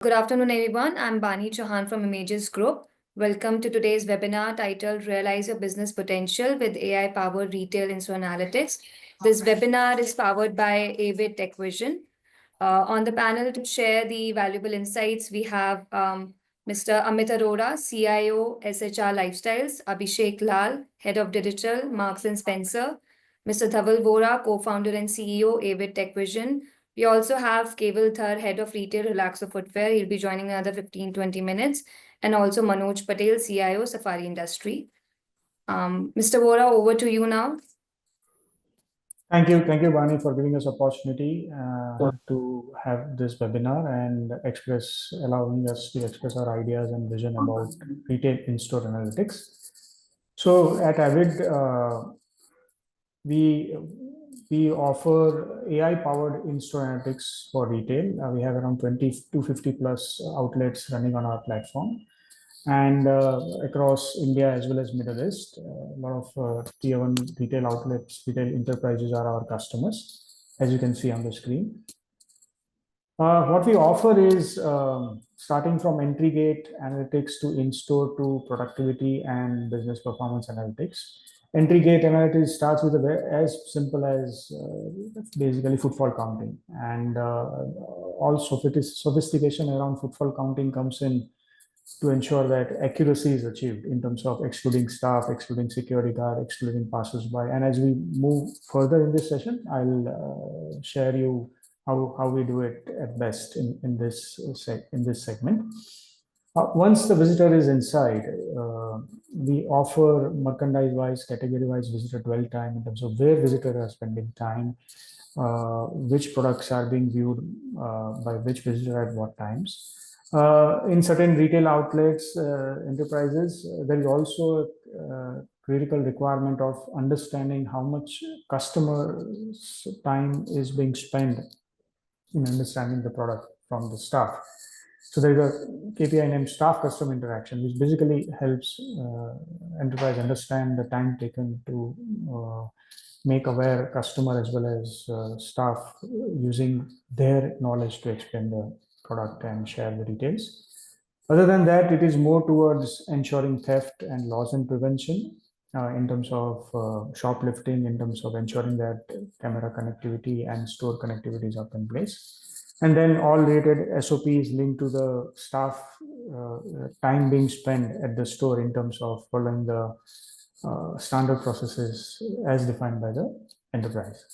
Good afternoon, everyone. I'm Bani Chauhan from Images Group. Welcome to today's webinar titled Realize Your Business Potential with AI-powered Retail Info Analytics. This webinar is powered by Avid Tech Vision. On the panel to share the valuable insights, we have Mr. Amit Arora, CIO, SHR Lifestyles, Abhishek Lal, Head of Digital, Marks and Spencer, Mr. Dhaval Vora, Co-founder and CEO, Avid Tech Vision. We also have Keval Thar, Head of Retail, Relaxo Footwear. He'll be joining another 15-20 minutes. And also Manoj Patel, CIO, Safari Industry. Mr. Vora, over to you now. Thank you, Bani, for giving us opportunity to have this webinar and allowing us to express our ideas and vision about retail in-store analytics. So at Avid, we offer AI-powered in-store analytics for retail. We have around 250 plus outlets running on our platform, and across India as well as Middle East. A lot of tier 1 retail outlets, retail enterprises are our customers, as you can see on the screen. What we offer is starting from entry gate analytics to in-store to productivity and business performance analytics. Entry gate analytics starts with as simple as basically footfall counting, and also sophistication around footfall counting comes in to ensure that accuracy is achieved in terms of excluding staff, excluding security guard, excluding passers-by. And as we move further in this session, I'll share you how we do it at best in this segment. Once the visitor is inside, we offer merchandise-wise, category-wise visitor dwell time in terms of where visitors are spending time, which products are being viewed by which visitor at what times. In certain retail outlets, enterprises, there is also a critical requirement of understanding how much customer time is being spent in understanding the product from the staff. So there is a KPI named staff customer interaction, which basically helps enterprise understand the time taken to make aware customer as well as staff using their knowledge to explain the product and share the details. Other than that, it is more towards ensuring theft and loss and prevention in terms of shoplifting, in terms of ensuring that camera connectivity and store connectivity is up in place. And then all related SOPs linked to the staff time being spent at the store in terms of following the standard processes as defined by the enterprise.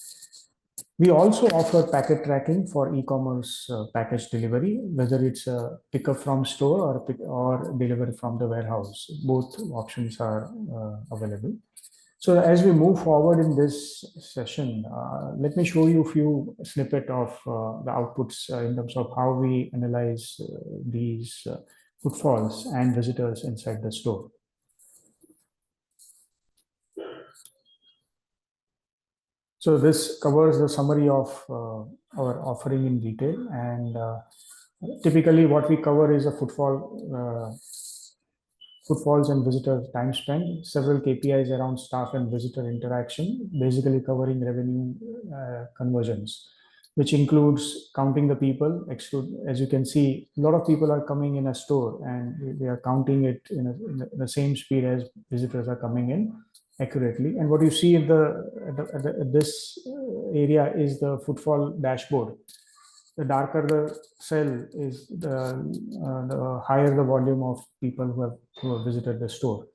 We also offer packet tracking for e-commerce package delivery, whether it's a pickup from store or delivery from the warehouse. Both options are available. So as we move forward in this session, let me show you a few snippets of the outputs in terms of how we analyze these footfalls and visitors inside the store. So this covers the summary of our offering in detail, and typically what we cover is a footfalls and visitor time spent, several KPIs around staff and visitor interaction, basically covering revenue conversions, which includes counting the people. As you can see, a lot of people are coming in a store and they are counting it in the same speed as visitors are coming in accurately. And what you see in this area is the footfall dashboard. The darker the cell is, the higher the volume of people who have visited the store.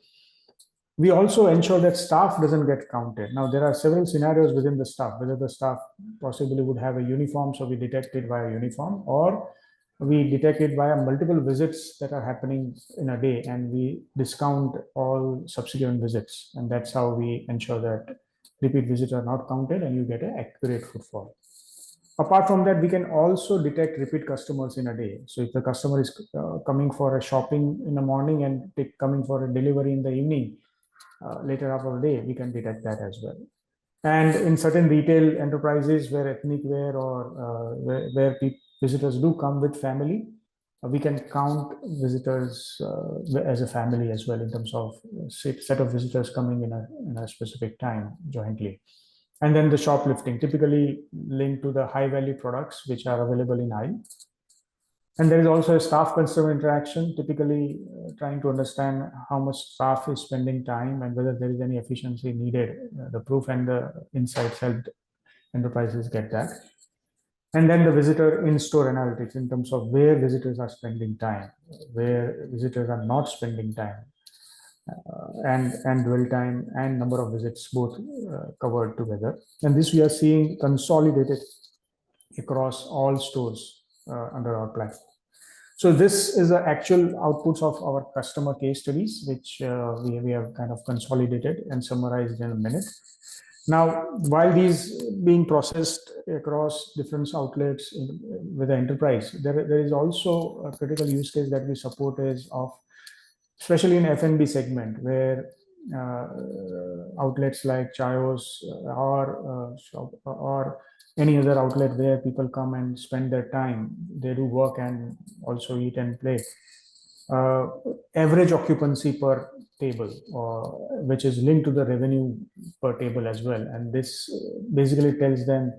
We also ensure that staff doesn't get counted. Now, there are several scenarios within the staff, whether the staff possibly would have a uniform, so we detect it via uniform, or we detect it via multiple visits that are happening in a day, and we discount all subsequent visits. And that's how we ensure that repeat visits are not counted and you get an accurate footfall. Apart from that, we can also detect repeat customers in a day. So if the customer is coming for a shopping in the morning and coming for a delivery in the evening, later half of the day, we can detect that as well. And in certain retail enterprises where ethnic wear or where visitors do come with family, we can count visitors as a family as well in terms of set of visitors coming in a specific time jointly. And then the shoplifting, typically linked to the high value products which are available in aisle. And there is also a staff customer interaction, typically trying to understand how much staff is spending time and whether there is any efficiency needed. The proof and the insights helped enterprises get that. And then the visitor in-store analytics in terms of where visitors are spending time, where visitors are not spending time, and dwell time and number of visits both covered together. And this we are seeing consolidated across all stores under our platform. So this is the actual outputs of our customer case studies, which we have kind of consolidated and summarized in a minute. Now, while these being processed across different outlets with the enterprise, there is also a critical use case that we support is of, especially in F&B segment, where uh, outlets like Chayos or any other outlet where people come and spend their time, they do work and also eat and play. Uh, Average occupancy per table, which is linked to the revenue per table as well. And this basically tells them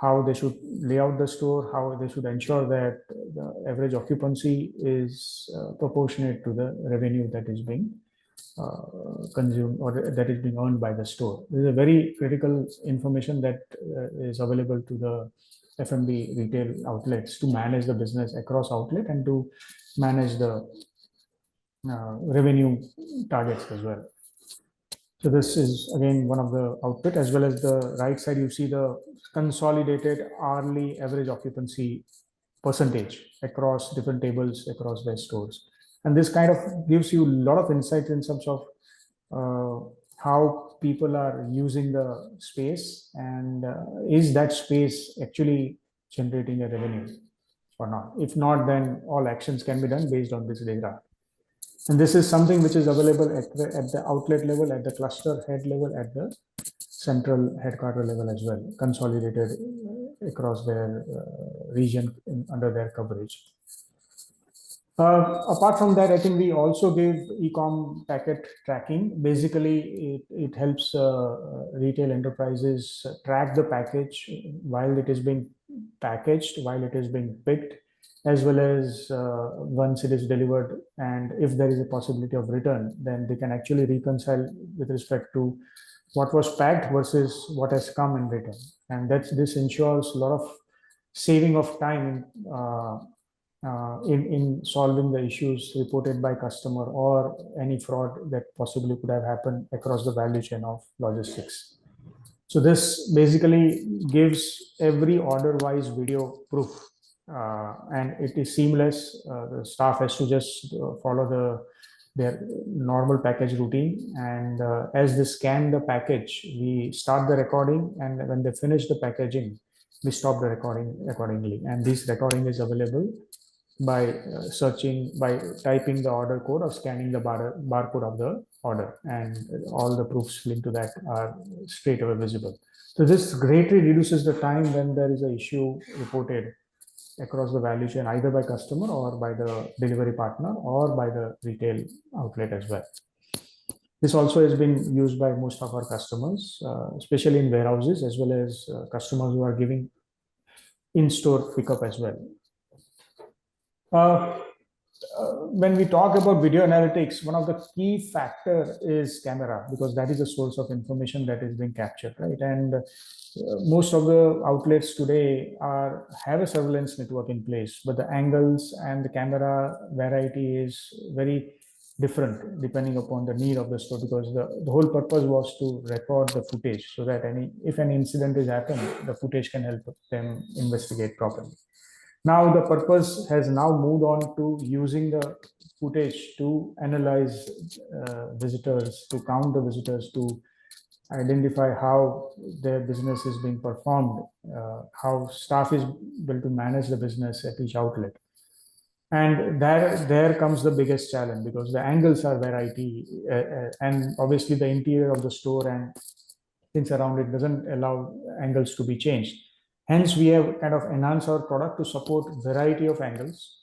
how they should lay out the store, how they should ensure that the average occupancy is proportionate to the revenue that is being consumed or that is being earned by the store. This is a very critical information that is available to the F&B retail outlets to manage the business across outlet and to manage the revenue targets as well. So this is again one of the output, as well as the right side you see the consolidated hourly average occupancy percentage across different tables across their stores. And this kind of gives you a lot of insight in terms of how people are using the space and is that space actually generating a revenue or not. If not, then all actions can be done based on this data. And this is something which is available at the outlet level, at the cluster head level, at the central headquarter level as well, consolidated across their region under their coverage. Apart from that, I think we also give e-com packet tracking. Basically, it helps retail enterprises track the package while it is being packaged, while it is being picked, as well as once it is delivered. And if there is a possibility of return, then they can actually reconcile with respect to what was packed versus what has come in return. And this ensures a lot of saving of time in solving the issues reported by customer or any fraud that possibly could have happened across the value chain of logistics. So this basically gives every order-wise video proof, and it is seamless. The staff has to just follow their normal package routine, and as they scan the package, we start the recording, and when they finish the packaging, we stop the recording accordingly. And this recording is available by by typing the order code or scanning the barcode of the order, and all the proofs linked to that are straight away visible. So this greatly reduces the time when there is an issue reported across the value chain, either by customer or by the delivery partner or by the retail outlet as well. This also has been used by most of our customers, especially in warehouses, as well as customers who are giving in-store pickup as well. Uh, when we talk about video analytics, one of the key factor is camera, because that is a source of information that is being captured, right? And most of the outlets today have a surveillance network in place, but the angles and the camera variety is very different depending upon the need of the store, because the whole purpose was to record the footage so that if any incident is happened, the footage can help them investigate properly. Now the purpose has now moved on to using the footage to analyze visitors, to count the visitors, to identify how their business is being performed, how staff is able to manage the business at each outlet. And there comes the biggest challenge, because the angles are variety, and obviously the interior of the store and things around it doesn't allow angles to be changed. Hence, we have kind of enhanced our product to support variety of angles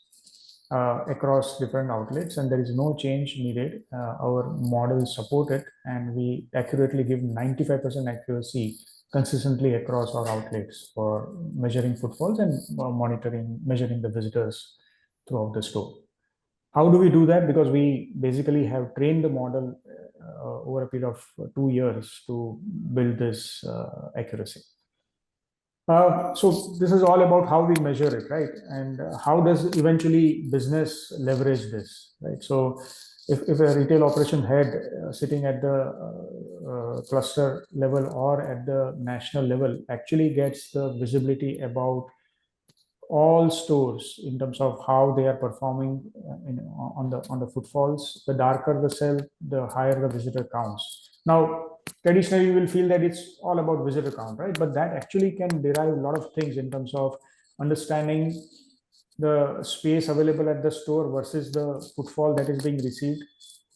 across different outlets, and there is no change needed. Our models support it, and we accurately give 95% accuracy consistently across our outlets for measuring footfalls and measuring the visitors throughout the store. How do we do that? Because we basically have trained the model over a period of 2 years to build this accuracy. So this is all about how we measure it, right? And how does eventually business leverage this, right? So if a retail operation head sitting at the cluster level or at the national level actually gets the visibility about all stores in terms of how they are performing on the footfalls. The darker the cell, the higher the visitor counts. Now, traditionally, you will feel that it's all about visitor count, right? But that actually can derive a lot of things in terms of understanding the space available at the store versus the footfall that is being received,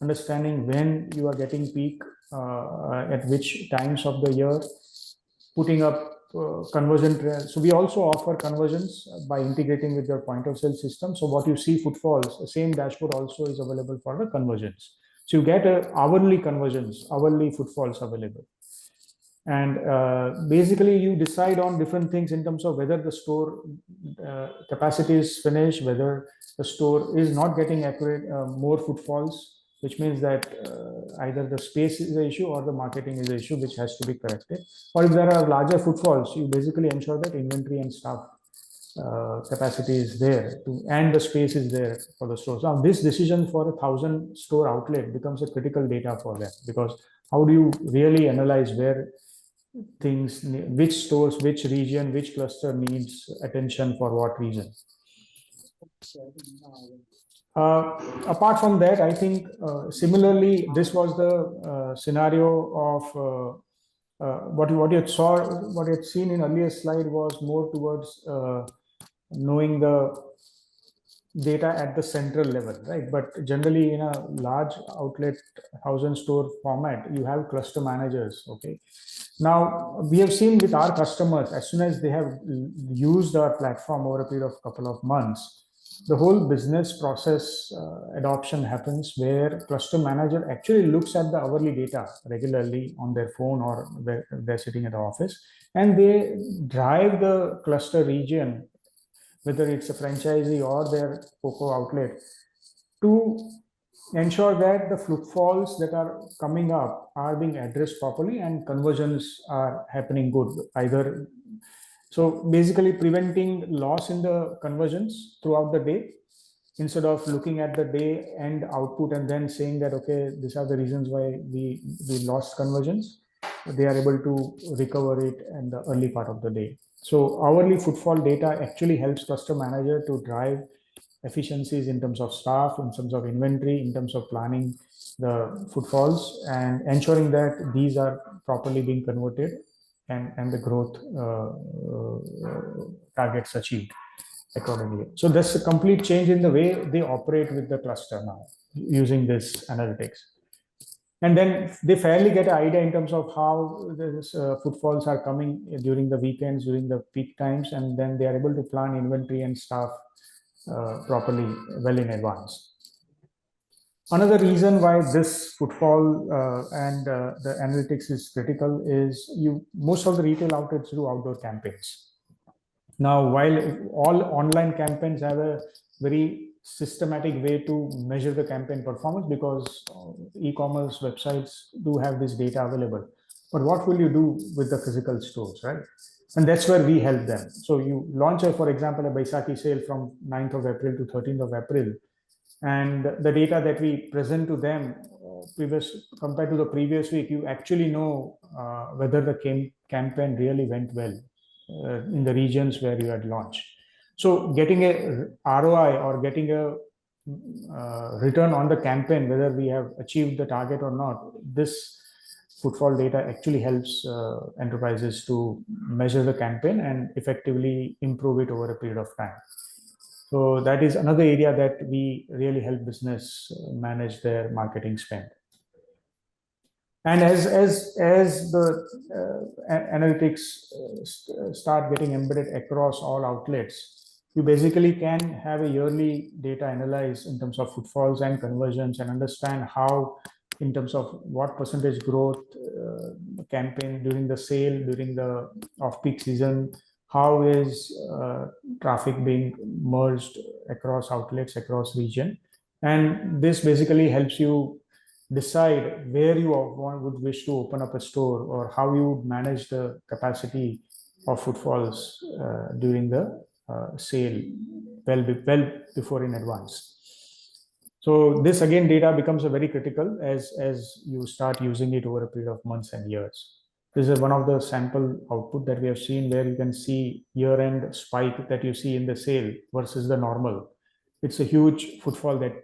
understanding when you are getting peak, at which times of the year, putting up conversion trends. So we also offer conversions by integrating with your point of sale system. So what you see footfalls, the same dashboard also is available for the conversions. So you get hourly conversions, hourly footfalls available. And basically you decide on different things in terms of whether the store capacity is finished, whether the store is not getting accurate more footfalls, which means that either the space is the issue or the marketing is the issue, which has to be corrected. Or if there are larger footfalls, you basically ensure that inventory and staff capacity is there and the space is there for the stores. Now, this decision for 1,000 store outlet becomes a critical data for them, because how do you really analyze where things, which stores, which region, which cluster needs attention for what reason? Apart from that, I think similarly, this was the scenario of what you had saw, what you had seen in earlier slide was more towards knowing the data at the central level, right? But generally, in a large outlet 1,000 store format, you have cluster managers. Okay. Now we have seen with our customers, as soon as they have used our platform over a period of couple of months, the whole business process adoption happens where cluster manager actually looks at the hourly data regularly on their phone or they're sitting at the office, and they drive the cluster region, whether it's a franchisee or their COCO outlet, to ensure that the footfalls that are coming up are being addressed properly and conversions are happening good. Either so basically preventing loss in the conversions throughout the day, instead of looking at the day end output and then saying that, okay, these are the reasons why we lost conversions. They are able to recover it in the early part of the day. So hourly footfall data actually helps cluster manager to drive efficiencies in terms of staff, in terms of inventory, in terms of planning the footfalls and ensuring that these are properly being converted and the growth targets achieved accordingly. So there's a complete change in the way they operate with the cluster now using this analytics. And then they fairly get an idea in terms of how this footfalls are coming during the weekends, during the peak times, and then they are able to plan inventory and staff properly well in advance. Another reason why this footfall and the analytics is critical is most of the retail outlets do outdoor campaigns. Now, while all online campaigns have a very systematic way to measure the campaign performance, because e-commerce websites do have this data available, but what will you do with the physical stores, right? And that's where we help them. So you launch, for example, a Baisakhi sale from 9th of April to 13th of April, and the data that we present to them compared to the previous week, you actually know whether the campaign really went well in the regions where you had launched. So getting a ROI or getting a return on the campaign, whether we have achieved the target or not, this footfall data actually helps enterprises to measure the campaign and effectively improve it over a period of time. So that is another area that we really help business manage their marketing spend. And as the analytics start getting embedded across all outlets, you basically can have a yearly data analyze in terms of footfalls and conversions and understand how, in terms of what percentage growth campaign during the sale, during the off-peak season, how is traffic being merged across outlets, across region. And this basically helps you decide where you would wish to open up a store, or how you would manage the capacity of footfalls during the sale well before in advance. So this again data becomes a very critical as you start using it over a period of months and years. This is one of the sample output that we have seen, where you can see year-end spike that you see in the sale versus the normal. It's a huge footfall that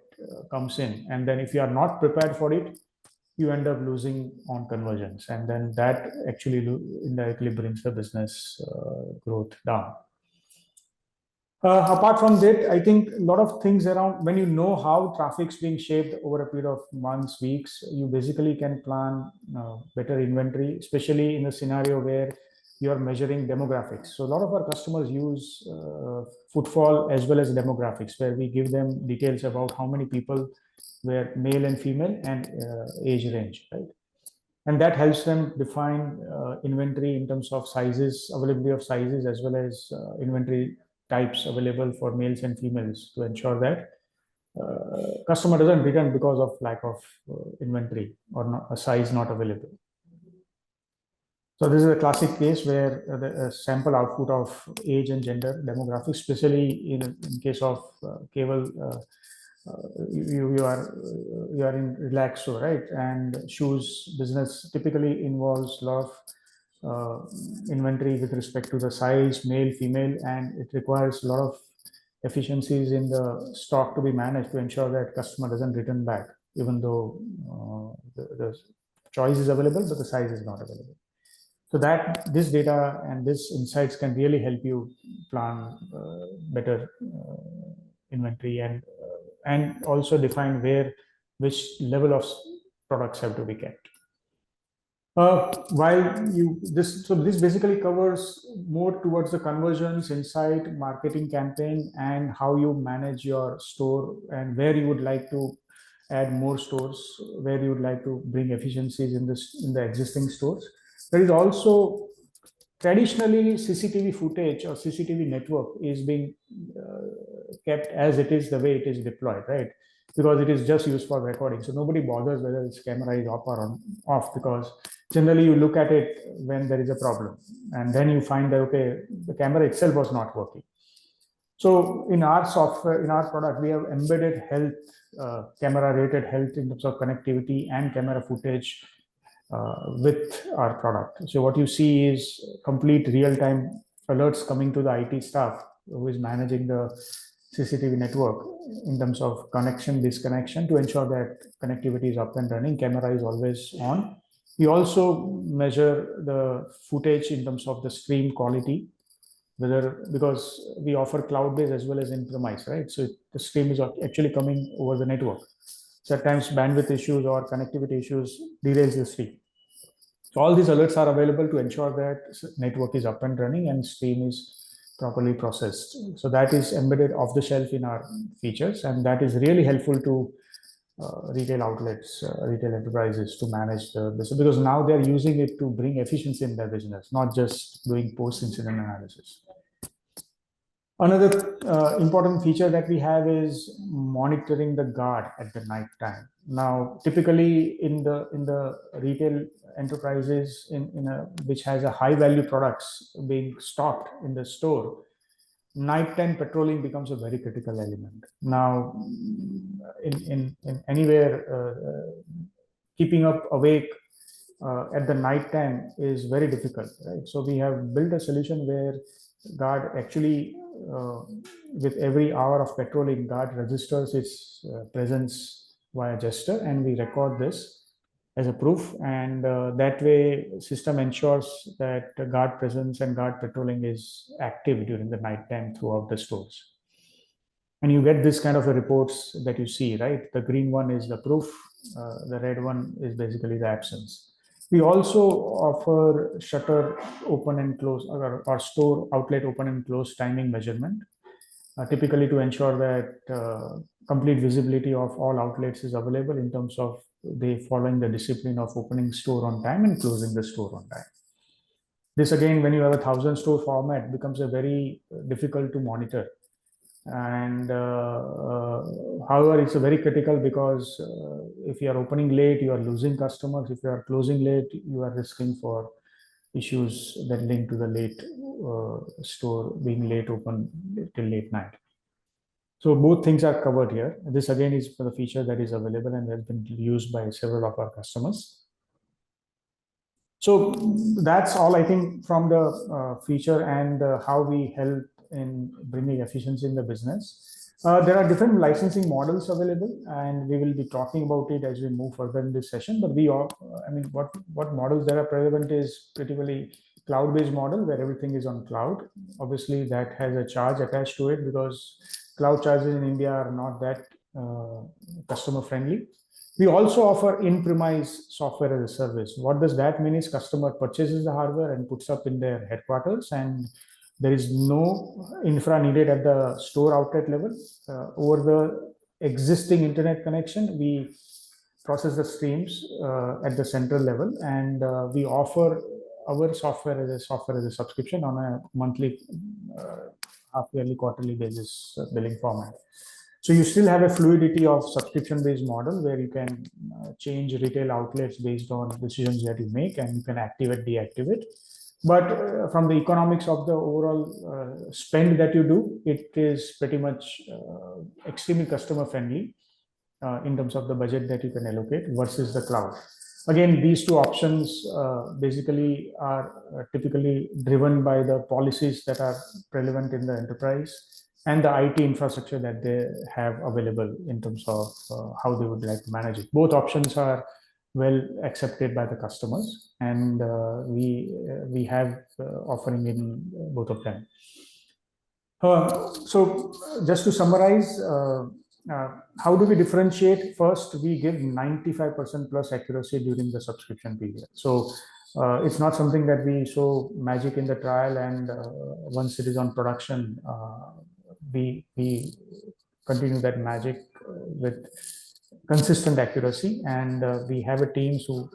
comes in, and then if you are not prepared for it, you end up losing on conversions, and then that actually indirectly brings the business growth down. Apart from that, I think a lot of things around, when you know how traffic's being shaped over a period of months, weeks, you basically can plan better inventory, especially in a scenario where you are measuring demographics. So a lot of our customers use footfall as well as demographics, where we give them details about how many people were male and female, and age range, right? And that helps them define inventory in terms of sizes, availability of sizes, as well as inventory types available for males and females, to ensure that customer doesn't return because of lack of inventory, or not, a size not available. So this is a classic case where the sample output of age and gender demographics, especially in case of cable, you are in relaxo, right? And shoes business typically involves a lot of inventory with respect to the size, male, female, and it requires a lot of efficiencies in the stock to be managed to ensure that customer doesn't return back, even though the choice is available, but the size is not available. So that this data and this insights can really help you plan better inventory, and also define which level of products have to be kept. So this basically covers more towards the conversions, insight, marketing campaign, and how you manage your store, and where you would like to add more stores, where you would like to bring efficiencies in the existing stores. There is also, traditionally, CCTV footage or CCTV network is being kept as it is, the way it is deployed, right? Because it is just used for recording. So nobody bothers whether its camera is off or off, because generally you look at it when there is a problem, and then you find that, okay, the camera itself was not working. So in our software, in our product, we have embedded health, camera rated health in terms of connectivity and camera footage with our product. So what you see is complete real-time alerts coming to the IT staff who is managing the CCTV network in terms of connection, disconnection, to ensure that connectivity is up and running, camera is always on. We also measure the footage in terms of the stream quality, because we offer cloud-based as well as in-premise, right? So the stream is actually coming over the network. Sometimes bandwidth issues or connectivity issues derails the stream. So all these alerts are available to ensure that network is up and running and stream is properly processed. So that is embedded off the shelf in our features, and that is really helpful to retail outlets, retail enterprises, to manage the business, because now they're using it to bring efficiency in their business, not just doing post-incident analysis. Another important feature that we have is monitoring the guard at the night time. Now, typically in the retail enterprises which has a high value products being stocked in the store, nighttime patrolling becomes a very critical element. Now, in anywhere, keeping up awake at the night time is very difficult, right? So we have built a solution where guard actually, with every hour of patrolling, guard registers its presence via gesture, and we record this as a proof, and that way system ensures that the guard presence and guard patrolling is active during the night time throughout the stores. And you get this kind of a reports that you see, right? The green one is the proof, the red one is basically the absence. We also offer shutter open and close, or store outlet open and close timing measurement, typically to ensure that complete visibility of all outlets is available in terms of they following the discipline of opening store on time and closing the store on time. This again, when you have a 1,000 store format, becomes a very difficult to monitor. And however, it's a very critical because if you are opening late, you are losing customers. If you are closing late, you are risking for issues that link to the late store being late open till late night. So both things are covered here. This again is for the feature that is available and has been used by several of our customers. So that's all I think from the feature and how we help in bringing efficiency in the business. There are different licensing models available, and we will be talking about it as we move further in this session. But we all, I mean, what models that are relevant is particularly cloud-based model where everything is on cloud. Obviously, that has a charge attached to it because cloud charges in India are not that customer friendly. We also offer in-premise software as a service. What does that mean is customer purchases the hardware and puts up in their headquarters, and there is no infra needed at the store outlet level. Over the existing internet connection, we process the streams at the central level, and we offer our software as a subscription on a monthly, half yearly, quarterly basis billing format. So you still have a fluidity of subscription-based model where you can change retail outlets based on decisions that you make, and you can activate, deactivate. But from the economics of the overall spend that you do, it is pretty much extremely customer friendly in terms of the budget that you can allocate versus the cloud. Again, these two options basically are typically driven by the policies that are relevant in the enterprise and the IT infrastructure that they have available in terms of how they would like to manage it. Both options are well accepted by the customers, and we have offering in both of them. So just to summarize, how do we differentiate? First, we give 95% plus accuracy during the subscription period. So it's not something that we show magic in the trial, and once it is on production, we continue that magic with consistent accuracy, and we have a teams who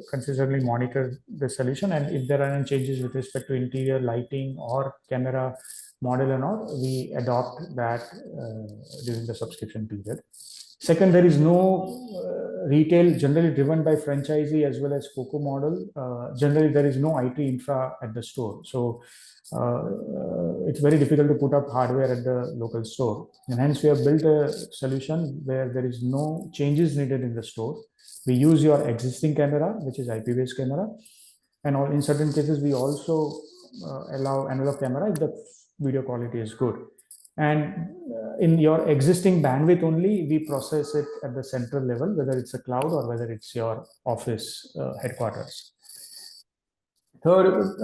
consistently monitor the solution, and if there are any changes with respect to interior lighting or camera model and all, we adopt that during the subscription period. Second, there is no retail generally driven by franchisee as well as FOCO model. Generally, there is no IT infra at the store. So it's very difficult to put up hardware at the local store. And hence, we have built a solution where there is no changes needed in the store. We use your existing camera, which is IP-based camera. And in certain cases, we also allow analog camera if the video quality is good. And in your existing bandwidth only, we process it at the central level, whether it's a cloud or whether it's your office headquarters. Third,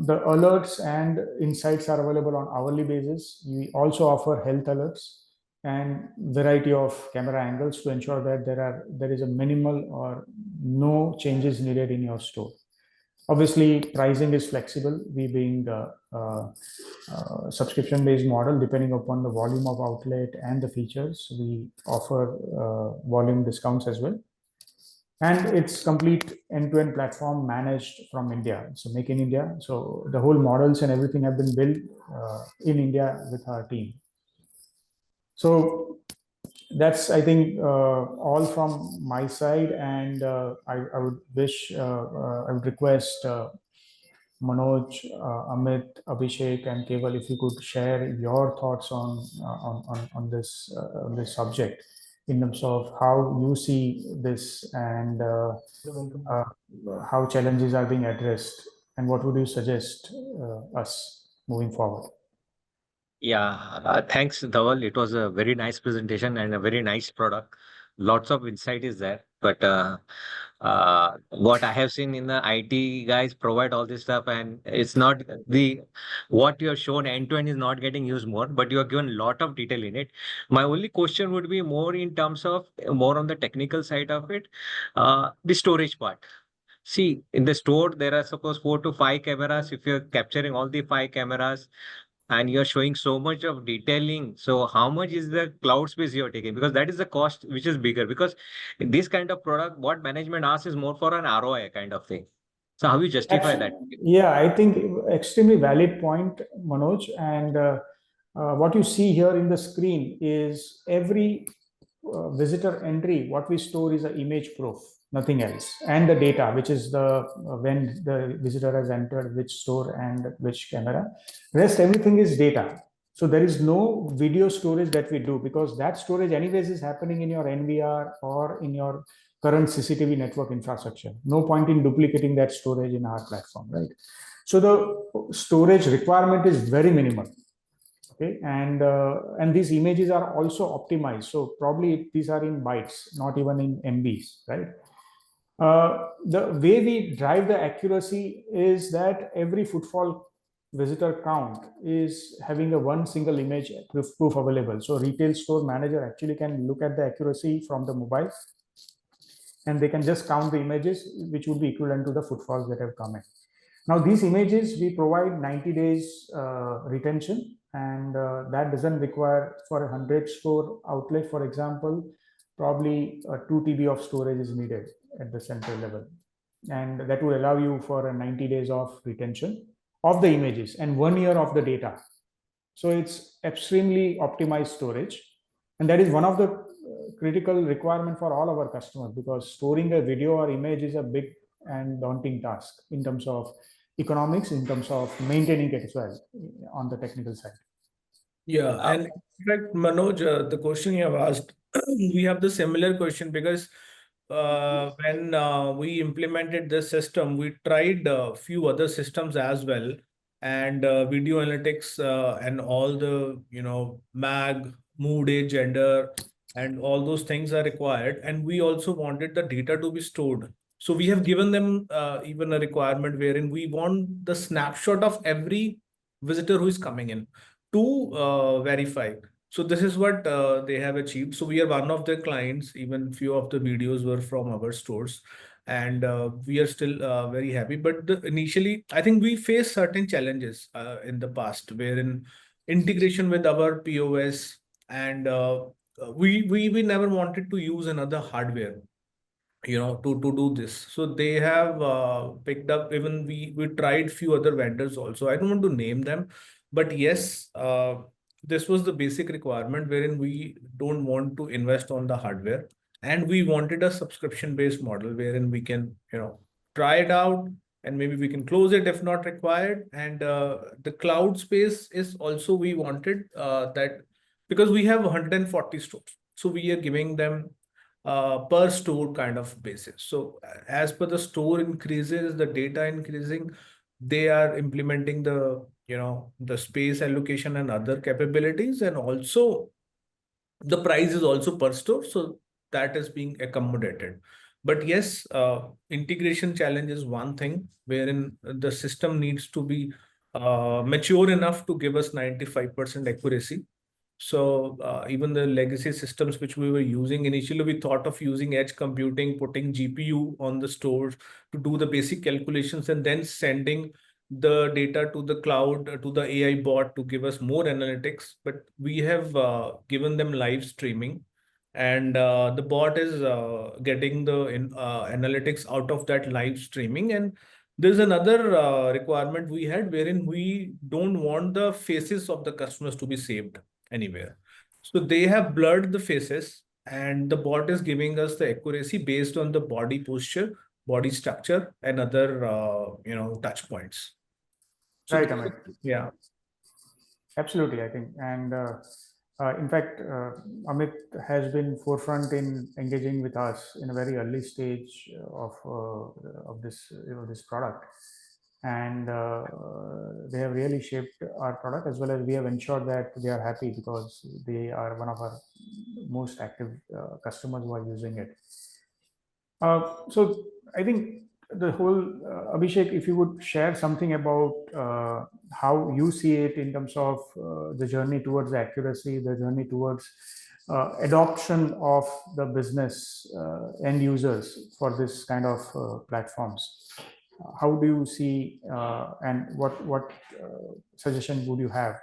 the alerts and insights are available on hourly basis. We also offer health alerts and variety of camera angles to ensure that there is a minimal or no changes needed in your store. Obviously, pricing is flexible. We being subscription-based model, depending upon the volume of outlet and the features, we offer volume discounts as well. And it's complete end-to-end platform managed from India. So make in India. So the whole models and everything have been built in India with our team. So that's, I think, all from my side. And I would wish, I would request Manoj, Amit, Abhishek, and Keval, if you could share your thoughts on this subject in terms of how you see this, and how challenges are being addressed, and what would you suggest us moving forward? Yeah, thanks, Dhaval. It was a very nice presentation and a very nice product. Lots of insight is there, but what I have seen in the IT guys provide all this stuff, and it's not the what you have shown end to end is not getting used more, but you have given a lot of detail in it. My only question would be more in terms of more on the technical side of it, the storage part. See, in the store, there are suppose 4 to 5 cameras. If you're capturing all the 5 cameras, and you're showing so much of detailing, so how much is the cloud space you're taking? Because that is the cost which is bigger. Because this kind of product, what management asks is more for an ROI kind of thing. So how you justify that? Yeah, I think extremely valid point, Manoj. And what you see here in the screen is every visitor entry. What we store is an image proof, nothing else, and the data, which is the when the visitor has entered which store and which camera. Rest everything is data. So there is no video storage that we do, because that storage anyways is happening in your NVR or in your current CCTV network infrastructure. No point in duplicating that storage in our platform, right? So the storage requirement is very minimal. Okay, and these images are also optimized. So probably these are in bytes, not even in MBs, right? The way we drive the accuracy is that every footfall visitor count is having a one single image proof available. So retail store manager actually can look at the accuracy from the mobile, and they can just count the images, which would be equivalent to the footfalls that have come in. Now, these images, we provide 90 days retention, and that doesn't require for a 100 store outlet, for example, probably 2 TB of storage is needed at the central level. And that will allow you for a 90 days of retention of the images and 1 year of the data. So it's extremely optimized storage. And that is one of the critical requirement for all our customers, because storing a video or image is a big and daunting task in terms of economics, in terms of maintaining it as well on the technical side. Yeah, and in fact, Manoj, the question you have asked, we have the similar question because when we implemented this system, we tried a few other systems as well, and video analytics and all the MAG, mood, age, gender, and all those things are required, and we also wanted the data to be stored. So we have given them even a requirement wherein we want the snapshot of every visitor who is coming in to verify. So this is what they have achieved. So we are one of their clients. Even few of the videos were from our stores, and we are still very happy. But initially, I think we faced certain challenges in the past, wherein integration with our POS, and we never wanted to use another hardware to do this. So they have picked up. Even we tried few other vendors also. I don't want to name them, but yes, this was the basic requirement wherein we don't want to invest on the hardware, and we wanted a subscription based model wherein we can try it out, and maybe we can close it if not required. And the cloud space is also we wanted that, because we have 140 stores, so we are giving them per store kind of basis. So as per the store increases, the data increasing, they are implementing the the space allocation and other capabilities, and also the price is also per store, so that is being accommodated. But yes, integration challenge is one thing wherein the system needs to be mature enough to give us 95% accuracy. So even the legacy systems which we were using initially, we thought of using edge computing, putting GPU on the stores to do the basic calculations, and then sending the data to the cloud, to the AI bot to give us more analytics. But we have given them live streaming, and the bot is getting the analytics out of that live streaming. And there's another requirement we had wherein we don't want the faces of the customers to be saved anywhere. So they have blurred the faces, and the bot is giving us the accuracy based on the body posture, body structure, and other touch points. So Right, Amit. yeah. Absolutely, I think. And in fact, Amit has been forefront in engaging with us in a very early stage of this this product, and they have really shaped our product, as well as we have ensured that they are happy because they are one of our most active customers who are using it. So I think the whole Abhishek, if you would share something about how you see it in terms of the journey towards accuracy, the journey towards adoption of the business end users for this kind of platforms. How do you see, and what suggestion would you have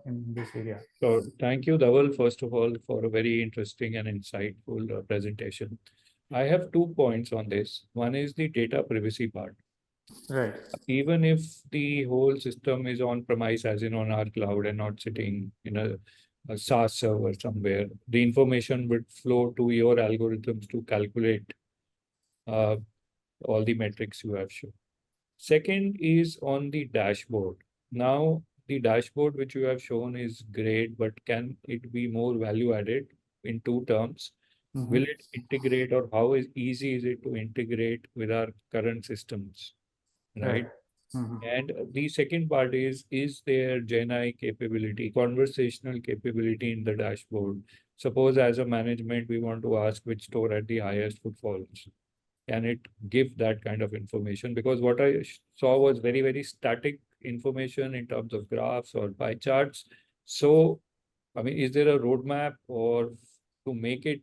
in this area? So thank you, Dhaval, first of all, for a very interesting and insightful presentation. I have 2 points on this. One is the data privacy part. Right. Even if the whole system is on premise, as in on our cloud, and not sitting in a SaaS server somewhere, the information would flow to your algorithms to calculate uh, all the metrics you have shown. Second is on the dashboard. Now, the dashboard which you have shown is great, but can it be more value added in two terms? Will it integrate, or how easy is it to integrate with our current systems, right? And the second part is there GenAI capability, conversational capability in the dashboard? Suppose as a management, we want to ask which store had the highest footfalls. Can it give that kind of information? Because what I saw was very, very static information in terms of graphs or pie charts. So, I mean, is there a roadmap or to make it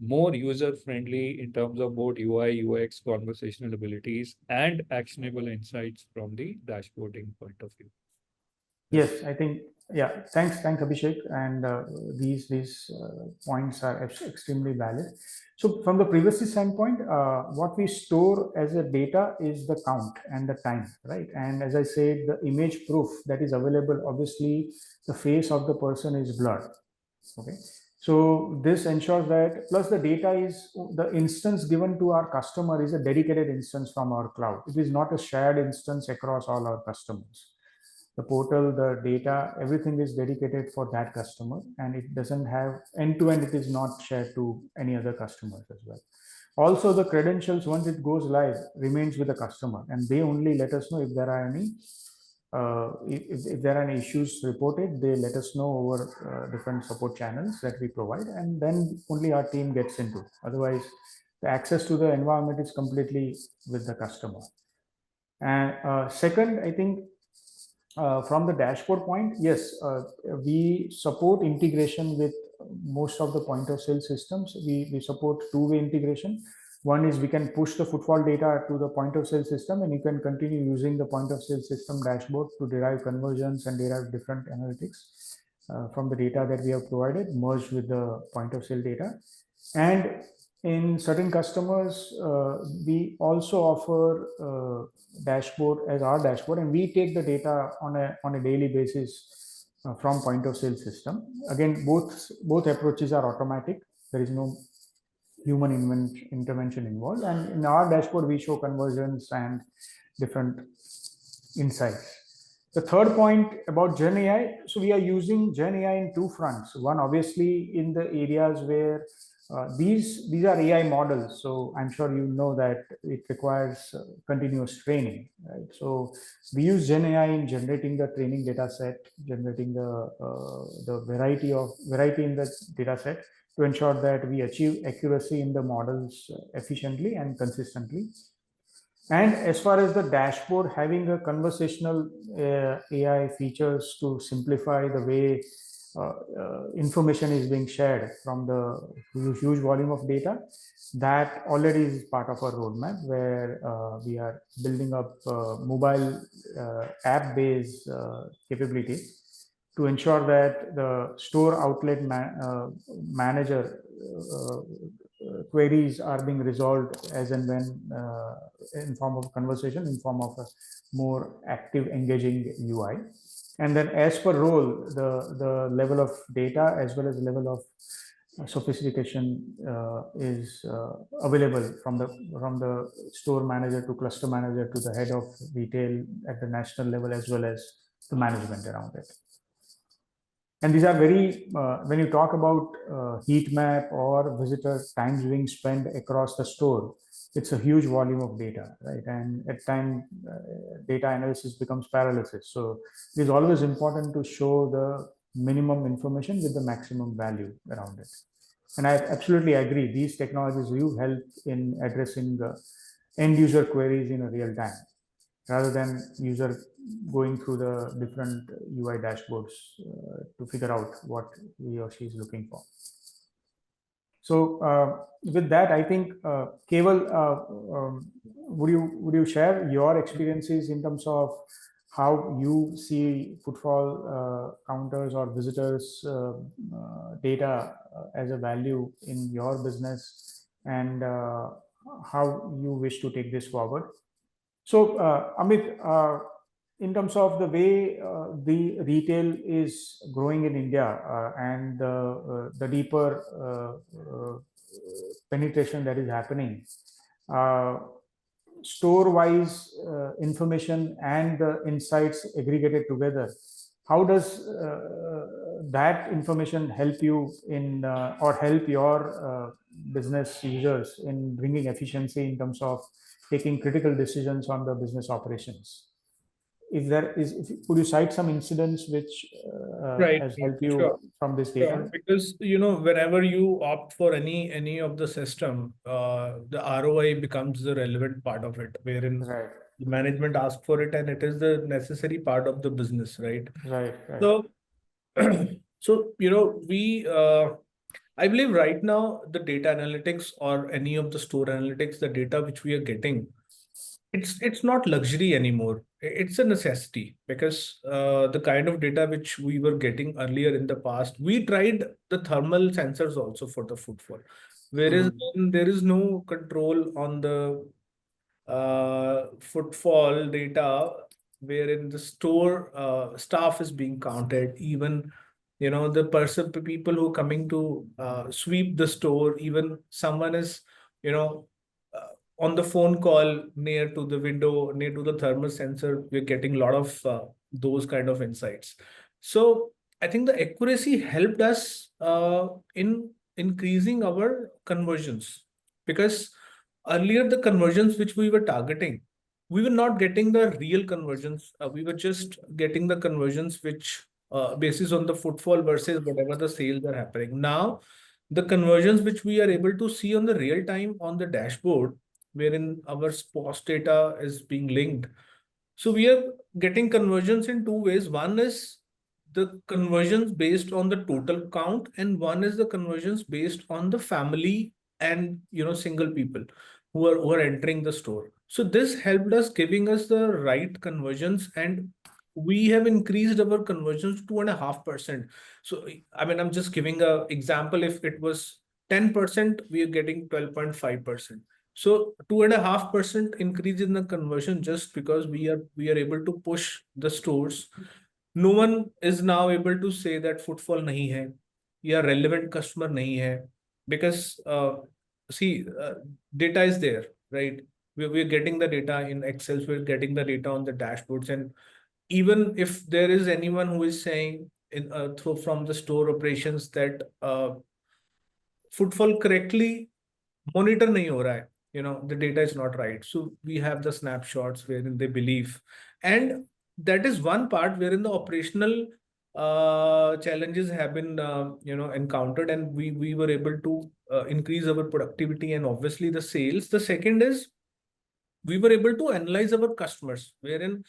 more user friendly in terms of both UI, UX, conversational abilities, and actionable insights from the dashboarding point of view? Yes, I think, yeah, thanks, Abhishek. And these points are extremely valid. So from the privacy standpoint, what we store as a data is the count and the time, right? And as I said, the image proof that is available, obviously the face of the person is blurred. Okay. So this ensures that, plus the data is, the instance given to our customer is a dedicated instance from our cloud. It is not a shared instance across all our customers. The portal, the data, everything is dedicated for that customer, and it doesn't have end to end, it is not shared to any other customers as well. Also, the credentials, once it goes live, remains with the customer, and they only let us know if there are any if there are any issues reported. They let us know over different support channels that we provide, and then only our team gets into. Otherwise, the access to the environment is completely with the customer. And second, I think from the dashboard point, yes, we support integration with most of the point of sale systems. We support two-way integration. One is we can push the footfall data to the point of sale system, and you can continue using the point of sale system dashboard to derive conversions and derive different analytics from the data that we have provided, merged with the point of sale data. And in certain customers, we also offer dashboard as our dashboard, and we take the data on a daily basis from point of sale system. Again, both approaches are automatic. There is no human intervention involved, and in our dashboard we show conversions and different insights. The third point about Gen AI, so we are using Gen AI in two fronts. One, obviously, in the areas where these are AI models, so I'm sure you know that it requires continuous training, right? So we use Gen AI in generating the training data set, generating the variety in the data set, to ensure that we achieve accuracy in the models efficiently and consistently. And as far as the dashboard, having a conversational AI features to simplify the way information is being shared from the huge volume of data, that already is part of our roadmap, where we are building up mobile app-based capabilities to ensure that the store outlet manager queries are being resolved as and when in form of conversation, in form of a more active, engaging UI. And then as per role, the level of data as well as the level of sophistication is available from the store manager to cluster manager to the head of retail at the national level, as well as the management around it. And these are very, when you talk about heat map or visitor times being spent across the store, it's a huge volume of data, right? And at times, data analysis becomes paralysis. So it is always important to show the minimum information with the maximum value around it. And I absolutely agree. These technologies do help in addressing the end user queries in a real time, rather than user going through the different UI dashboards to figure out what he or she is looking for. So with that, I think Keval, would you share your experiences in terms of how you see footfall counters or visitors data as a value in your business, and how you wish to take this forward? So, Amit, in terms of the way the retail is growing in India and the deeper penetration that is happening, uh, store-wise information and the insights aggregated together, how does that information help you in or help your business users in bringing efficiency in terms of taking critical decisions on the business operations? If there is, could you cite some incidents which Right. has helped you Sure. from this Sure. data? Because whenever you opt for any of the system, the ROI becomes the relevant part of it, wherein Right, the management asks for it and it is the necessary part of the business, right? right, right. So, so we I believe right now the data analytics or any of the store analytics, the data which we are getting, it's not luxury anymore. It's a necessity because the kind of data which we were getting earlier in the past, we tried the thermal sensors also for the footfall, whereas there is no control on the footfall data wherein the store staff is being counted, even the person people who coming to sweep the store, even someone is you know uh, on the phone call near to the window, near to the thermal sensor, we're getting a lot of those kind of insights. So I think the accuracy helped us in increasing our conversions, because earlier the conversions which we were targeting, we were not getting the real conversions. We were just getting the conversions which basis on the footfall versus whatever the sales are happening. Now the conversions which we are able to see on the real time on the dashboard, wherein our SPOS data is being linked. So we are getting conversions in two ways. One is the conversions based on the total count, and one is the conversions based on the family and single people who are entering the store. So this helped us giving us the right conversions, and we have increased our conversions to 2.5%. So I mean, I'm just giving a example. If it was 10%, we are getting 12.5%. So 2.5% increase in the conversion, just because we are able to push the stores. No one is now able to say that footfall nahi hai, या relevant customer nahi hai, because see, data is there, right? We're getting the data in Excel, we're getting the data on the dashboards, and even if there is anyone who is saying in through from the store operations that footfall correctly monitor nahi ho raha hai, the data is not right, so we have the snapshots wherein they believe, and that is one part wherein the operational challenges have been encountered, and we were able to increase our productivity and obviously the sales. The second is we were able to analyze our customers, wherein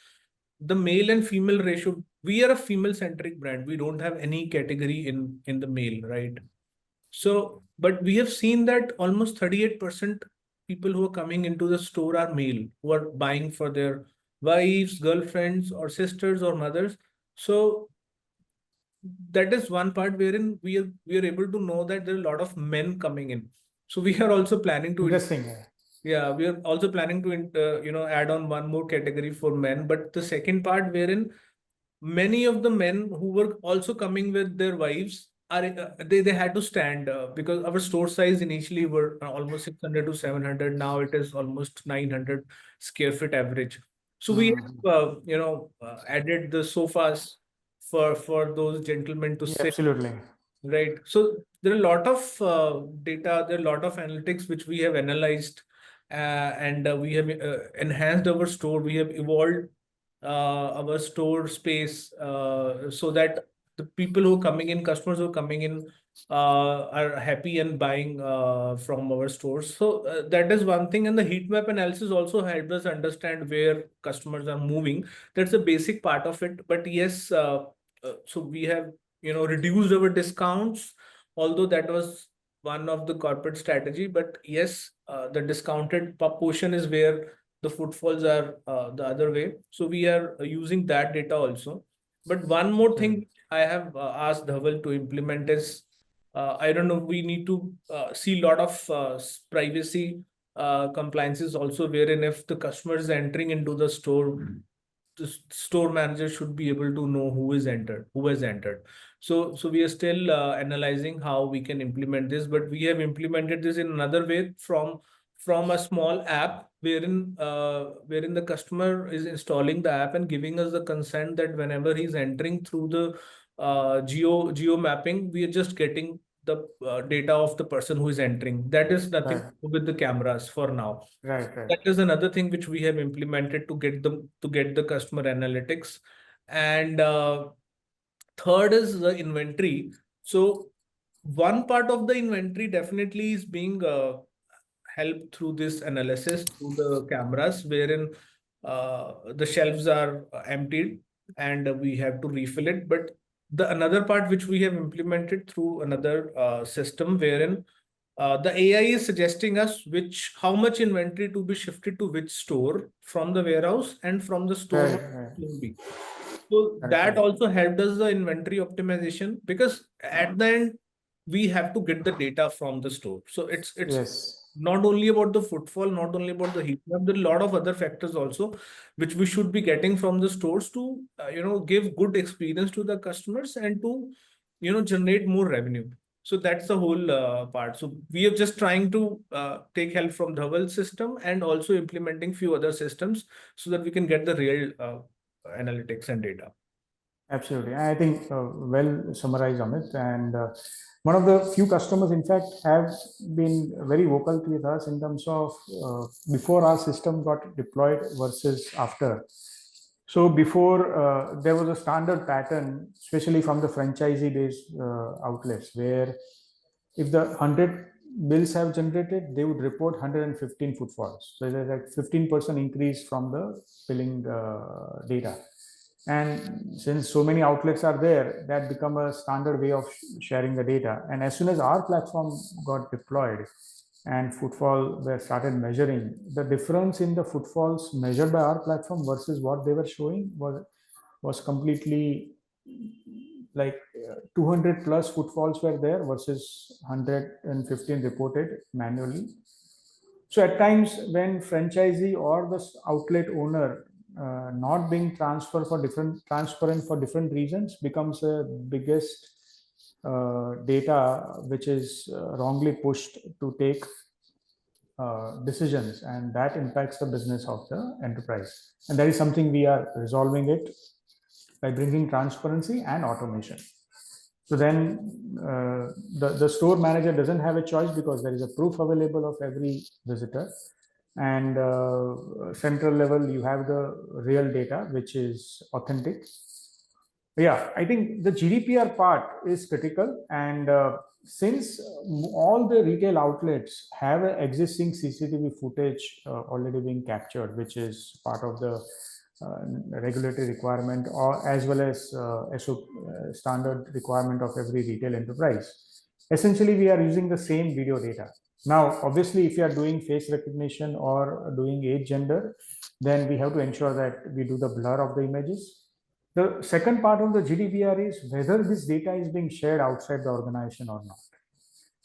the male and female ratio, we are a female centric brand, we don't have any category in the male, right? So, but we have seen that almost 38% people who are coming into the store are male, who are buying for their wives, girlfriends, or sisters or mothers. So that is one part wherein we are able to know that there are a lot of men coming in. So we are also planning to Interesting. yeah, we are also planning to add on one more category for men. But the second part wherein many of the men who were also coming with their wives are they had to stand because our store size initially were almost 600 to 700. Now it is almost 900 square feet average. So we have added the sofas for those gentlemen to Yeah, sit. absolutely. Right. So there are a lot of data, there are a lot of analytics which we have analyzed, and we have enhanced our store. We have evolved our store space so that the people who are coming in, customers who are coming in, are happy and buying from our stores. So that is one thing. And the heat map analysis also helped us understand where customers are moving. That's a basic part of it. But yes, so we have reduced our discounts, although that was one of the corporate strategy. But yes, the discounted portion is where the footfalls are the other way. So we are using that data also. But one more thing I have asked Dhaval to implement is I don't know, we need to see a lot of privacy compliances also, wherein if the customer is entering into the store, the store manager should be able to know who has entered. So we are still analyzing how we can implement this, but we have implemented this in another way from a small app wherein the customer is installing the app and giving us the consent that whenever he's entering through the geo mapping, we are just getting the data of the person who is entering. That is nothing Right. to do with the cameras for now. Right, right. That is another thing which we have implemented to get the customer analytics. And third is the inventory. So one part of the inventory definitely is being helped through this analysis through the cameras, wherein the shelves are emptied and we have to refill it. But the another part which we have implemented through another system, wherein the AI is suggesting us how much inventory to be shifted to which store from the warehouse and from the store. Right. So Correct, that correct. also helped us the inventory optimization, because at the end we have to get the data from the store. So it's Yes. not only about the footfall, not only about the heat map, there are a lot of other factors also which we should be getting from the stores to give good experience to the customers and to generate more revenue. So that's the whole part. So we are just trying to take help from the whole system and also implementing few other systems so that we can get the real analytics and data. Absolutely. I think well summarized, Amit. And one of the few customers, in fact, have been very vocal with us in terms of before our system got deployed versus after. So before there was a standard pattern, especially from the franchisee-based outlets, where if the 100 bills have generated, they would report 115 footfalls. So there's like 15% increase from the billing data. And since so many outlets are there, that become a standard way of sharing the data. And as soon as our platform got deployed and footfall were started measuring, the difference in the footfalls measured by our platform versus what they were showing was completely like 200 plus footfalls were there versus 115 reported manually. So at times when franchisee or the outlet owner not being transparent for different reasons becomes a biggest data which is wrongly pushed to take decisions, and that impacts the business of the enterprise. And that is something we are resolving it by bringing transparency and automation. So then the store manager doesn't have a choice because there is a proof available of every visitor. And central level, you have the real data, which is authentic. Yeah, I think the GDPR part is critical. And since all the retail outlets have an existing CCTV footage already being captured, which is part of the regulatory requirement or as well as standard requirement of every retail enterprise. Essentially, we are using the same video data. Now, obviously, if you are doing face recognition or doing age, gender, then we have to ensure that we do the blur of the images. The second part of the GDPR is whether this data is being shared outside the organization or not,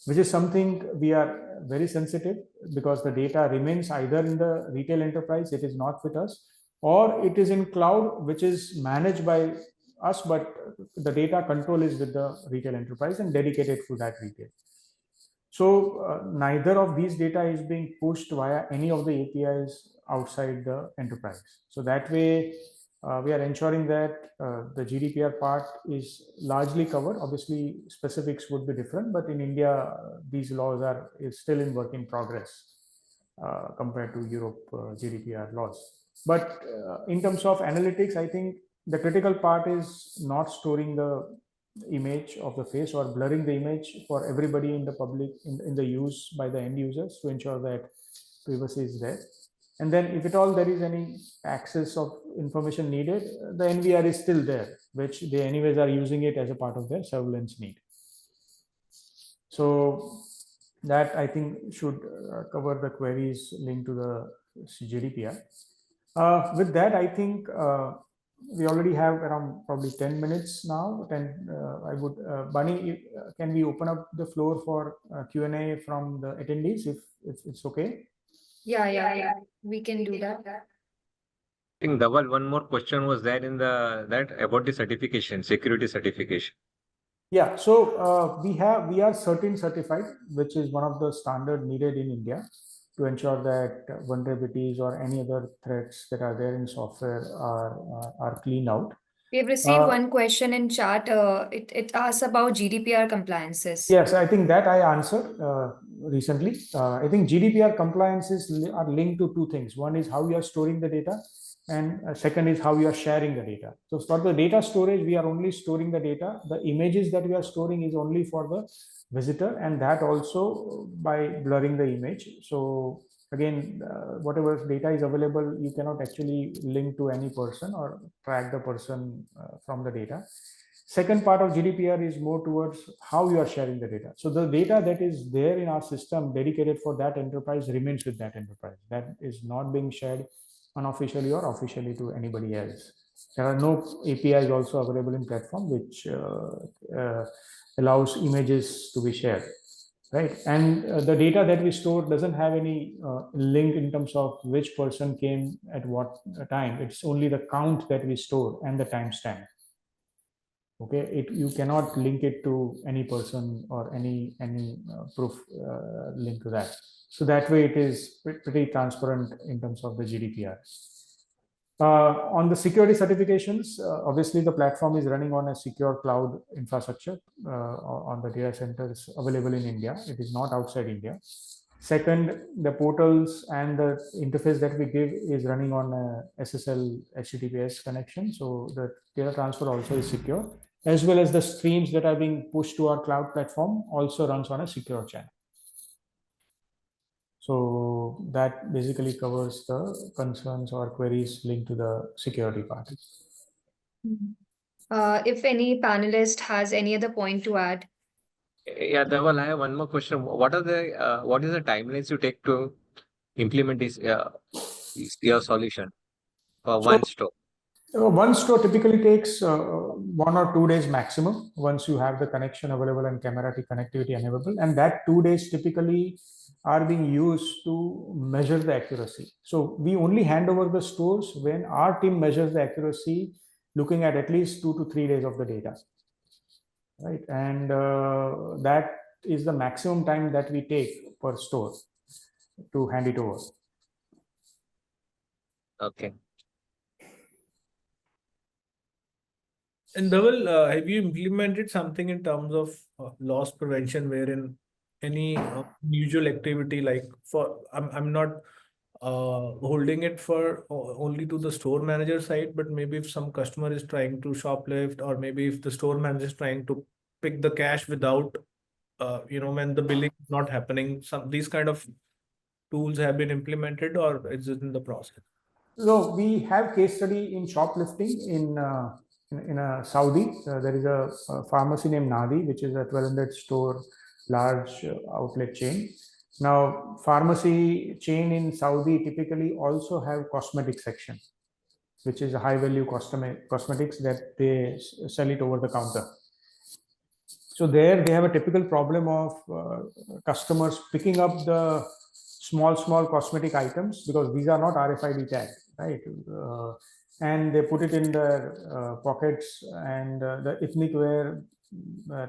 which is something we are very sensitive because the data remains either in the retail enterprise, it is not with us, or it is in cloud, which is managed by us, but the data control is with the retail enterprise and dedicated to that retail. So neither of these data is being pushed via any of the APIs outside the enterprise. So that way, we are ensuring that the GDPR part is largely covered. Obviously, specifics would be different, but in India, these laws is still in work in progress compared to Europe GDPR laws. But in terms of analytics, I think the critical part is not storing the image of the face or blurring the image for everybody in the public in the use by the end users to ensure that privacy is there. And then if at all there is any access of information needed, the NVR is still there, which they anyways are using it as a part of their surveillance need. So that I think should cover the queries linked to the GDPR. With that, I think we already have around probably 10 minutes now. I would, Bunny, can we open up the floor for Q&A from the attendees if it's okay? Yeah. We can do that. I think Dhaval, one more question was there in that about the certification, security certification. Yeah, so we are certain certified, which is one of the standard needed in India to ensure that vulnerabilities or any other threats that are there in software are cleaned out. We have received Uh, one question in chat. It asks about GDPR compliances. Yes, I think that I answered recently. I think GDPR compliances are linked to two things. One is how you are storing the data, and second is how you are sharing the data. So for the data storage, we are only storing the data. The images that we are storing is only for the visitor, and that also by blurring the image. So again, whatever data is available, you cannot actually link to any person or track the person from the data. Second part of GDPR is more towards how you are sharing the data. So the data that is there in our system dedicated for that enterprise remains with that enterprise. That is not being shared unofficially or officially to anybody else. There are no APIs also available in platform which allows images to be shared, right? And the data that we store doesn't have any link in terms of which person came at what time. It's only the count that we store and the timestamp. Okay, you cannot link it to any person or any proof link to that. So that way it is pretty transparent in terms of the GDPR. On the security certifications, obviously the platform is running on a secure cloud infrastructure on the data centers available in India. It is not outside India. Second, the portals and the interface that we give is running on a SSL HTTPS connection. So the data transfer also is secure, as well as the streams that are being pushed to our cloud platform also runs on a secure channel. So that basically covers the concerns or queries linked to the security part. If any panelist has any other point to add. Yeah, Dhaval, I have one more question. What is the timelines you take to implement your solution for So one store? one store typically takes 1 or 2 days maximum once you have the connection available and camera connectivity enabled. And that 2 days typically are being used to measure the accuracy. So we only hand over the stores when our team measures the accuracy, looking at least 2 to 3 days of the data, right? And that is the maximum time that we take per store to hand it over. Okay. And Dhaval, have you implemented something in terms of loss prevention, wherein any usual activity like I'm not holding it for only to the store manager side, but maybe if some customer is trying to shoplift, or maybe if the store manager is trying to pick the cash without, when the billing is not happening, some these kind of tools have been implemented, or is it in the process? So we have case study in shoplifting in Saudi. There is a pharmacy named Nadi, which is a 1,200 store large outlet chain. Now, pharmacy chain in Saudi typically also have cosmetic section, which is a high value cosmetics that they sell it over the counter. So there they have a typical problem of customers picking up the small cosmetic items, because these are not RFID tagged, right? And they put it in their pockets, and the ethnic wear,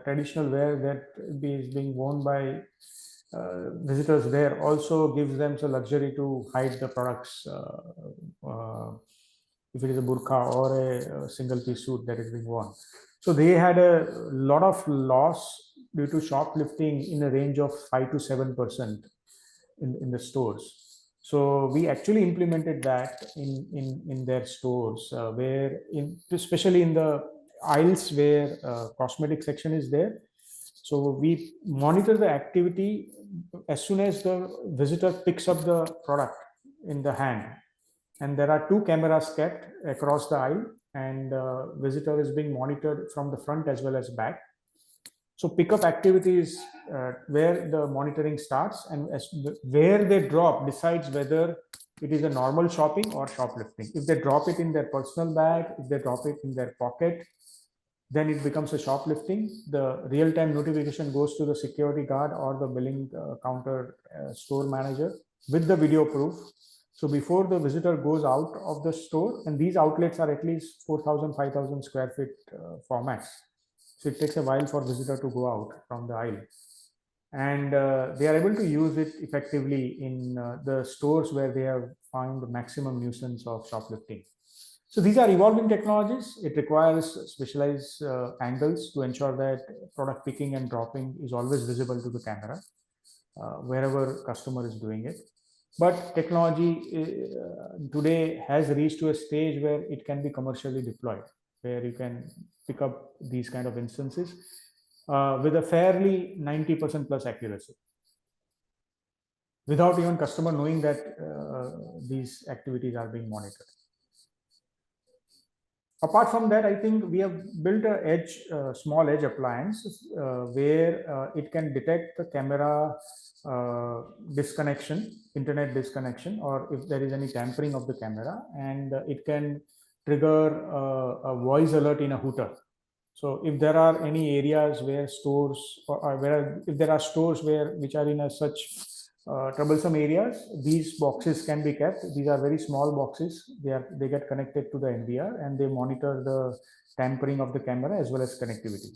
traditional wear that is being worn by visitors there also gives them the luxury to hide the products, if it is a burqa or a single piece suit that is being worn. So they had a lot of loss due to shoplifting in a range of 5 to 7% in the stores. So we actually implemented that in their stores, where especially in the aisles where cosmetic section is there. So we monitor the activity as soon as the visitor picks up the product in the hand, and there are two cameras kept across the aisle, and visitor is being monitored from the front as well as back. So pickup activity is where the monitoring starts, and where they drop decides whether it is a normal shopping or shoplifting. If they drop it in their personal bag, if they drop it in their pocket, then it becomes a shoplifting. The real-time notification goes to the security guard or the billing counter store manager, with the video proof. So before the visitor goes out of the store, and these outlets are at least 4,000, 5,000 square feet formats. So it takes a while for visitor to go out from the aisle. And they are able to use it effectively in the stores where they have found the maximum nuisance of shoplifting. So these are evolving technologies. It requires specialized angles to ensure that product picking and dropping is always visible to the camera wherever customer is doing it. But technology today has reached to a stage where it can be commercially deployed, where you can pick up these kind of instances with a fairly 90% plus accuracy, without even customer knowing that these activities are being monitored. Apart from that, I think we have built a small edge appliance where it can detect the camera disconnection, internet disconnection, or if there is any tampering of the camera, and it can trigger a voice alert in a hooter. So if there are any areas where stores, or where if there are stores which are in such troublesome areas, these boxes can be kept. These are very small boxes. They get connected to the NVR, and they monitor the tampering of the camera as well as connectivity.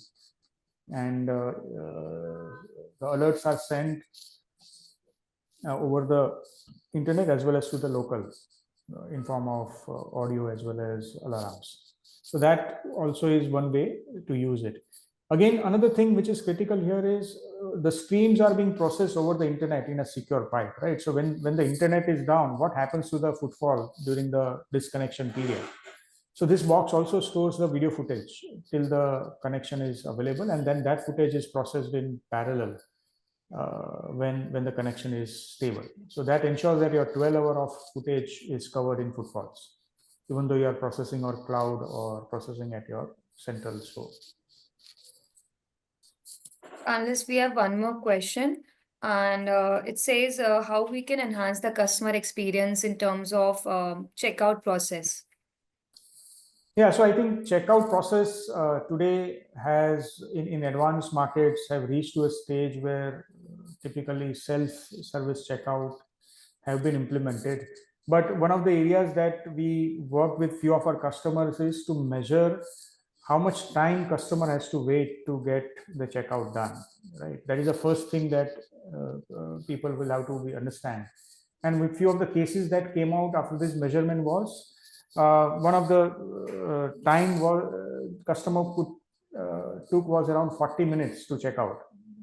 And the alerts are sent over the internet as well as to the local in form of audio as well as alarms. So that also is one way to use it. Again, another thing which is critical here is the streams are being processed over the internet in a secure pipe, right? So when the internet is down, what happens to the footfall during the disconnection period? So this box also stores the video footage till the connection is available, and then that footage is processed in parallel when the connection is stable. So that ensures that your 12-hour of footage is covered in footfalls, even though you are processing or cloud or processing at your central store. Unless we have one more question, and it says how we can enhance the customer experience in terms of checkout process. Yeah, so I think checkout process today has in advanced markets have reached to a stage where typically self-service checkout have been implemented. But one of the areas that we work with few of our customers is to measure how much time customer has to wait to get the checkout done, right? That is the first thing that people will have to understand. And with few of the cases that came out after this measurement was one of the time was customer took was around 40 minutes to check out,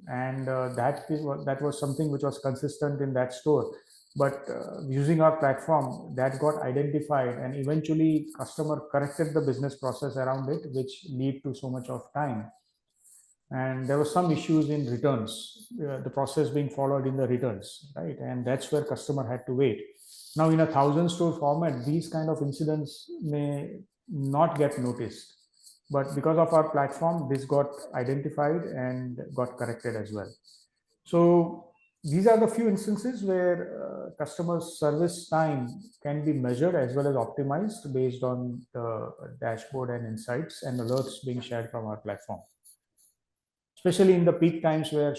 and that was something which was consistent in that store. But using our platform, that got identified, and eventually customer corrected the business process around it, which lead to so much of time. And there were some issues in returns, the process being followed in the returns, right? And that's where customer had to wait. Now in a 1,000-store format, these kind of incidents may not get noticed, but because of our platform, this got identified and got corrected as well. So these are the few instances where customer service time can be measured as well as optimized based on the dashboard and insights and alerts being shared from our platform. Especially in the peak times where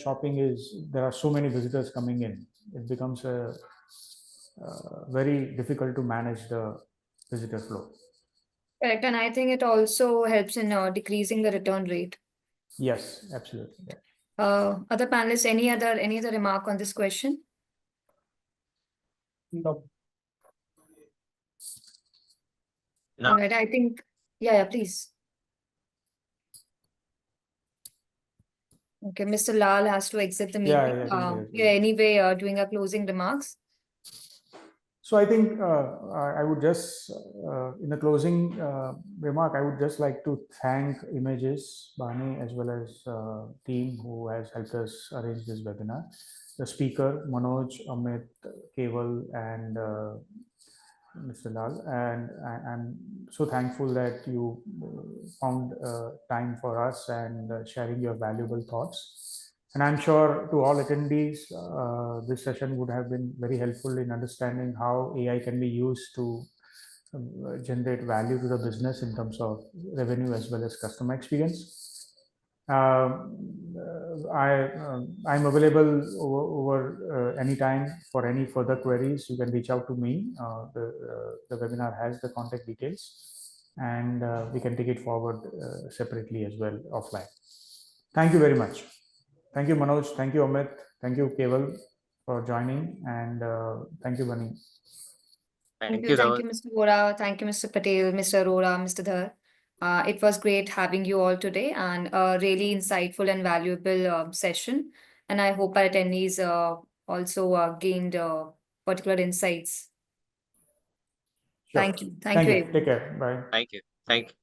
there are so many visitors coming in, it becomes very difficult to manage the visitor flow. Correct, and I think it also helps in decreasing the return rate. Yes, absolutely. Yeah. Other panelists, any other remark on this question? No. No. All right, I think, yeah, please. Okay, Mr. Lal has to exit the meeting. Yeah, anyway, Doing a closing remarks. So I think I would just, in the closing remark, I would just like to thank Images, Bani, as well as team who has helped us arrange this webinar. The speaker, Manoj, Amit, Keval, and Mr. Lal. And I'm so thankful that you found time for us and sharing your valuable thoughts. And I'm sure to all attendees, this session would have been very helpful in understanding how AI can be used to generate value to the business in terms of revenue as well as customer experience. I'm available over anytime for any further queries. You can reach out to me. The webinar has the contact details, and we can take it forward separately as well offline. Thank you very much. Thank you, Manoj. Thank you, Amit. Thank you, Keval, for joining, and thank you, Bani. Thank Thank you, you, Mr. Vora. Thank you, Mr. Patel, Mr. Arora, Mr. Dhar. It was great having you all today and a really insightful and valuable session. And I hope our attendees also gained particular insights. Sure. Thank you. Thank you. everyone. Take care. Bye. Thank you. Thank you.